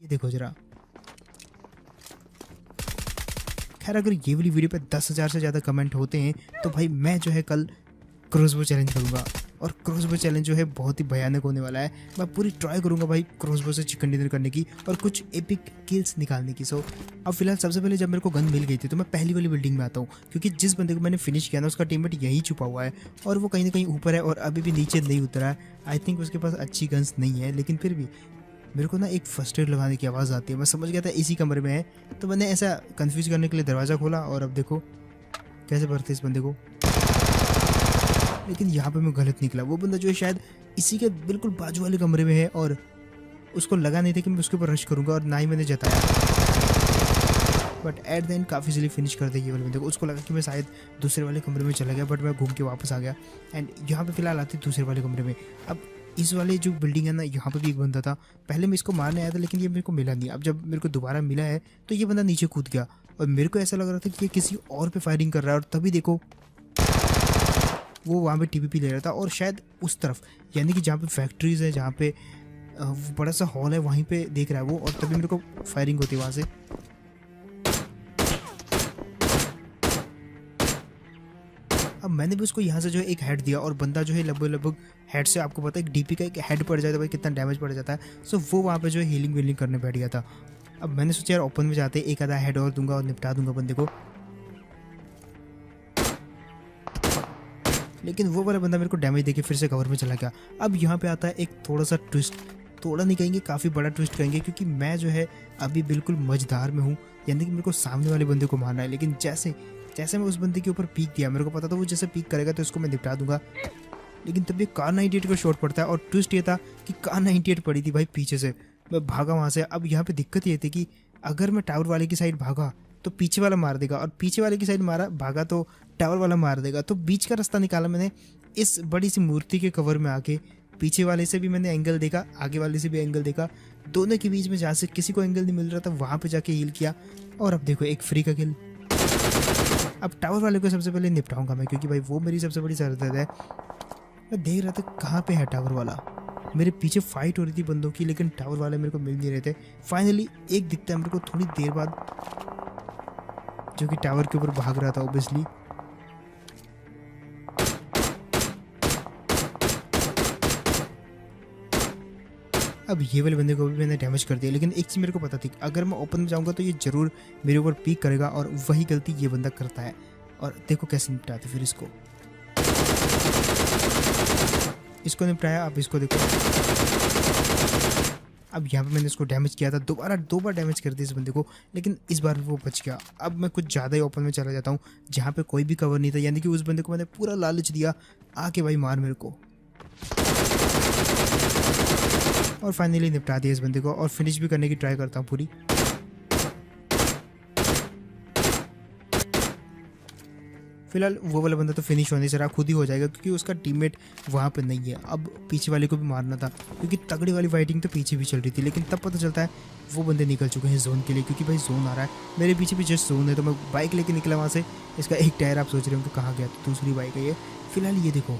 ये देखो जरा। खैर अगर ये वाली वीडियो पे 10,000 से ज़्यादा कमेंट होते हैं तो भाई मैं जो है कल क्रॉसबो चैलेंज करूँगा। और क्रॉसबो चैलेंज जो है बहुत ही भयानक होने वाला है। मैं पूरी ट्राई करूँगा भाई क्रॉसबो से चिकन डिनर करने की और कुछ एपिक किल्स निकालने की। सो अब फिलहाल सबसे पहले जब मेरे को गन मिल गई थी तो मैं पहली वाली बिल्डिंग में आता हूँ, क्योंकि जिस बंदे को मैंने फिनिश किया ना उसका टीममेट यहीं छुपा हुआ है और वो कहीं ना कहीं ऊपर है और अभी भी नीचे नहीं उतरा है। आई थिंक उसके पास अच्छी गन्स नहीं है, लेकिन फिर भी मेरे को ना एक फर्स्ट एड लगाने की आवाज़ आती है। मैं समझ गया था इसी कमरे में है, तो मैंने ऐसा कंफ्यूज करने के लिए दरवाज़ा खोला और अब देखो कैसे भरते इस बंदे को। लेकिन यहाँ पे मैं गलत निकला। वो बंदा जो है शायद इसी के बिल्कुल बाजू वाले कमरे में है और उसको लगा नहीं था कि मैं उसके ऊपर रश करूँगा और ना ही मैंने जताया। बट एट द एंड काफ़ी जल्दी फिनिश कर देगी वाले बंदे को। उसको लगा कि मैं शायद दूसरे वाले कमरे में चला गया, बट मैं घूम के वापस आ गया एंड यहाँ पे फिलहाल आती दूसरे वाले कमरे में। अब इस वाले जो बिल्डिंग है ना, यहाँ पे भी एक बंदा था। पहले मैं इसको मारने आया था लेकिन ये मेरे को मिला नहीं। अब जब मेरे को दोबारा मिला है तो ये बंदा नीचे कूद गया और मेरे को ऐसा लग रहा था कि ये किसी और पे फायरिंग कर रहा है। और तभी देखो वो वहाँ पे टीपीपी ले रहा था और शायद उस तरफ, यानी कि जहाँ पे फैक्ट्रीज है, जहाँ पे बड़ा सा हॉल है, वहीं पे देख रहा है वो। और तभी मेरे को फायरिंग होती है वहाँ से। अब मैंने भी उसको यहाँ से जो है एक हेड दिया और बंदा जो है लगभग हेड से, आपको पता है एक डीपी का एक हेड पड़ जाता है भाई कितना डैमेज पड़ जाता है। सो वो वहाँ पे जो है हीलिंग वीलिंग करने बैठ गया था। अब मैंने सोचा यार ओपन में जाते एक आधा हेड और दूंगा और निपटा दूंगा बंदे को। लेकिन वो वाला बंदा मेरे को डैमेज देके फिर से कवर में चला गया। अब यहाँ पे आता है एक थोड़ा सा ट्विस्ट, थोड़ा नहीं कहेंगे काफ़ी बड़ा ट्विस्ट कहेंगे, क्योंकि मैं जो है अभी बिल्कुल मझधार में हूँ, यानी कि मेरे को सामने वाले बंदे को मारना है। लेकिन जैसे जैसे मैं उस बंदे के ऊपर पीक दिया, मेरे को पता था वो जैसे पीक करेगा तो इसको मैं निपटा दूंगा। लेकिन तब ये कार 98 का शॉट पड़ता है और ट्विस्ट ये था कि कार 98 पड़ी थी भाई पीछे से। मैं भागा वहाँ से। अब यहाँ पे दिक्कत ये थी कि अगर मैं टावर वाले की साइड भागा तो पीछे वाला मार देगा और पीछे वाले की साइड भागा तो टावर वाला मार देगा। तो बीच का रास्ता निकाला मैंने। इस बड़ी सी मूर्ति के कवर में आके पीछे वाले से भी मैंने एंगल देखा, आगे वाले से भी एंगल देखा, दोनों के बीच में जहाँ से किसी को एंगल नहीं मिल रहा था वहाँ पे जाके हील किया और अब देखो एक फ्री का किल। अब टावर वाले को सबसे पहले निपटाऊंगा मैं, क्योंकि भाई वो मेरी सबसे बड़ी सरदर्द है। मैं देख रहा था कहाँ पे है टावर वाला। मेरे पीछे फाइट हो रही थी बंदों की, लेकिन टावर वाले मेरे को मिल नहीं रहे थे। फाइनली एक दिखता है मेरे को थोड़ी देर बाद, जो कि टावर के ऊपर भाग रहा था ऑब्वियसली। अब ये वाले बंदे को भी मैंने डैमेज कर दिया। लेकिन एक चीज़ मेरे को पता थी, अगर मैं ओपन में जाऊंगा तो ये जरूर मेरे ऊपर पीक करेगा और वही गलती ये बंदा करता है। और देखो कैसे निपटाते फिर इसको निपटाया। अब इसको देखो, अब यहाँ पे मैंने इसको डैमेज किया था, दो बार डैमेज कर दिया इस बंदे को, लेकिन इस बार वो बच गया। अब मैं कुछ ज़्यादा ही ओपन में चला जाता हूँ जहाँ पे कोई भी कवर नहीं था, यानी कि उस बंदे को मैंने पूरा लालच दिया आके भाई मार मेरे को। और फाइनली निपटा दिया इस बंदे को और फिनिश भी करने की ट्राई करता हूँ पूरी। फिलहाल वो वाला बंदा तो फिनिश होने से रहा, खुद ही हो जाएगा क्योंकि उसका टीममेट वहाँ पे नहीं है। अब पीछे वाले को भी मारना था, क्योंकि तगड़ी वाली फाइटिंग तो पीछे भी चल रही थी। लेकिन तब पता चलता है वो बंदे निकल चुके हैं जोन के लिए, क्योंकि भाई जोन आ रहा है मेरे पीछे भी जस्ट जोन है। तो मैं बाइक लेके निकला वहाँ से। इसका एक टायर आप सोच रहे हो कि कहाँ गया, तो दूसरी बाइक है ये। फिलहाल ये देखो,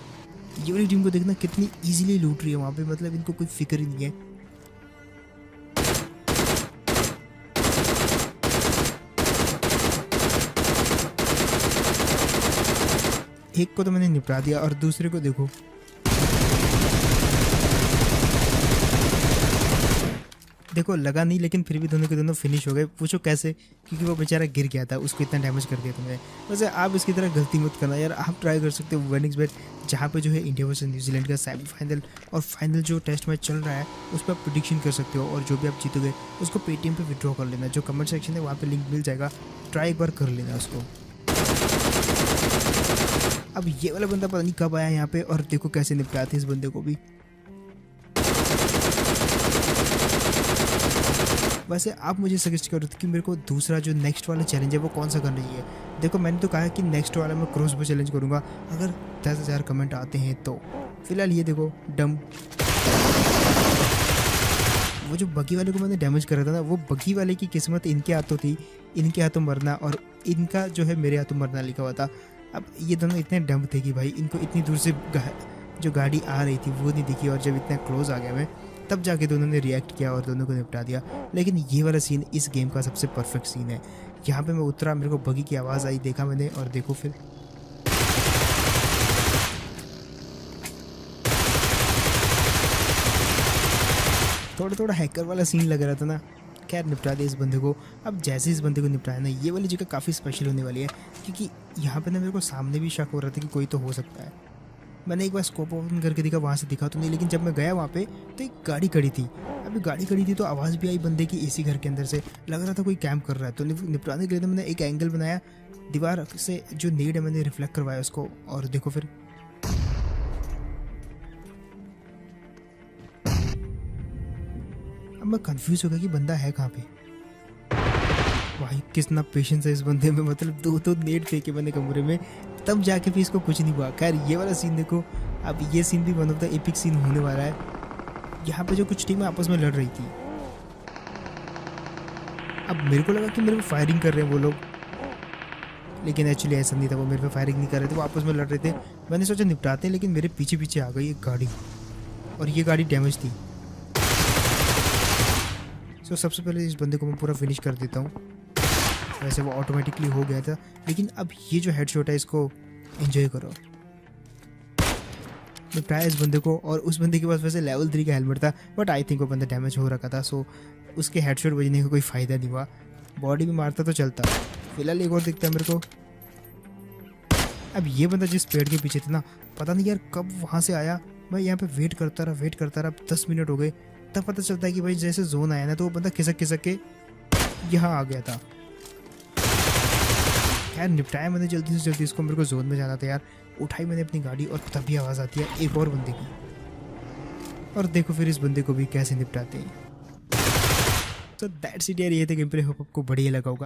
ये वाली टीम को देखना कितनी ईजिली लूट रही है वहाँ पे, मतलब इनको कोई फिक्र ही नहीं है। एक को तो मैंने निपटा दिया और दूसरे को देखो, लगा नहीं, लेकिन फिर भी दोनों के दोनों फिनिश हो गए। पूछो कैसे, क्योंकि वो बेचारा गिर गया था, उसको इतना डैमेज कर दिया तुमने। वैसे आप इसकी तरह गलती मत करना यार। आप ट्राई कर सकते हो विनिंग्स बेट, जहाँ पे जो है इंडिया वर्सेस न्यूजीलैंड का सेमीफाइनल और फाइनल जो टेस्ट मैच चल रहा है उस पर आप प्रेडिक्शन कर सकते हो और जो भी आप जीतोगे उसको पेटीएम पे विड्रॉ कर लेना। जो कमेंट सेक्शन है वहाँ पे लिंक मिल जाएगा, ट्राई एक बार कर लेना उसको। अब ये वाला बंदा पता नहीं कब आया यहाँ पे और देखो कैसे निपटाते इस बंदे को भी। वैसे आप मुझे सजेस्ट करो कि मेरे को दूसरा जो नेक्स्ट वाला चैलेंज है वो कौन सा करना चाहिए। देखो मैंने तो कहा कि नेक्स्ट वाला मैं क्रॉसबो चैलेंज करूँगा अगर 10,000 कमेंट आते हैं तो। फिलहाल ये देखो डम, वो जो बगी वाले को मैंने डैमेज करा था ना, वो बगी वाले की किस्मत इनके हाथों थी, इनके हाथों मरना और इनका जो है मेरे हाथों मरना लिखा हुआ था। अब ये दोनों इतने डम थे कि भाई इनको इतनी दूर से जो गाड़ी आ रही थी वो नहीं दिखी, और जब इतना क्लोज आ गया मैं तब जाके दोनों ने रिएक्ट किया और दोनों को निपटा दिया। लेकिन ये वाला सीन इस गेम का सबसे परफेक्ट सीन है। यहाँ पे मैं उतरा, मेरे को बगी की आवाज़ आई, देखा मैंने और देखो फिर थोड़ा थोड़ा हैकर वाला सीन लग रहा था ना। खैर निपटा दिया इस बंदे को। अब जैसे इस बंदे को निपटाया ना, ये वाली जगह काफ़ी स्पेशल होने वाली है, क्योंकि यहाँ पे ना मेरे को सामने भी शक हो रहा था कि कोई तो हो सकता है। मैंने एक बार स्कोप ओपन करके देखा, वहाँ से दिखा तो नहीं, लेकिन जब मैं गया वहाँ पे तो एक गाड़ी खड़ी थी। अभी गाड़ी खड़ी थी तो आवाज़ भी आई बंदे की इसी घर के अंदर से, लग रहा था कोई कैंप कर रहा है। तो निपटाने के लिए मैंने एक एंगल बनाया, दीवार से जो नीड है मैंने रिफ्लेक्ट करवाया उसको, और देखो फिर अब मैं कंफ्यूज हो गया कि बंदा है कहाँ पे। भाई कितना पेशेंस है इस बंदे में, मतलब दो नेट फेंके मैंने कमरे में, तब जाके भी इसको कुछ नहीं हुआ। खैर ये वाला सीन देखो, अब ये सीन भी one of the epic scene होने वाला है। यहाँ पे जो कुछ टीमें आपस में लड़ रही थी, अब मेरे को लगा कि मेरे पे फायरिंग कर रहे हैं वो लोग, लेकिन एक्चुअली ऐसा नहीं था। वो मेरे पे फायरिंग नहीं कर रहे थे, वो आपस में लड़ रहे थे। मैंने सोचा निपटाते हैं, लेकिन मेरे पीछे पीछे आ गई एक गाड़ी, और ये गाड़ी डैमेज थी। तो सबसे पहले इस बंदे को मैं पूरा फिनिश कर देता हूँ। वैसे वो ऑटोमेटिकली हो गया था, लेकिन अब ये जो हेडशॉट है इसको एंजॉय करो। निपटाया इस बंदे को, और उस बंदे के पास वैसे लेवल 3 का हेलमेट था, बट आई थिंक वो बंदा डैमेज हो रखा था, सो उसके हेडशॉट बजने का कोई फ़ायदा नहीं हुआ। बॉडी भी मारता तो चलता। फिलहाल एक और दिखता है मेरे को। अब ये बंदा जिस पेड़ के पीछे था ना, पता नहीं यार कब वहाँ से आया। मैं यहाँ पे वेट करता रहा 10 मिनट हो गए। तब पता चलता है कि भाई जैसे जोन आया ना, तो वो बंदा खिसक के यहाँ आ गया था। यार निपटाया मैंने जल्दी से जल्दी इसको, मेरे को जोन में जाना था यार। उठाई मैंने अपनी गाड़ी, और तभी आवाज़ आती है एक और बंदे की, और देखो फिर इस बंदे को भी कैसे निपटाते हैं। तो दैट्स इट यार, ये थे गेम प्ले। होप आपको बढ़िया लगा होगा।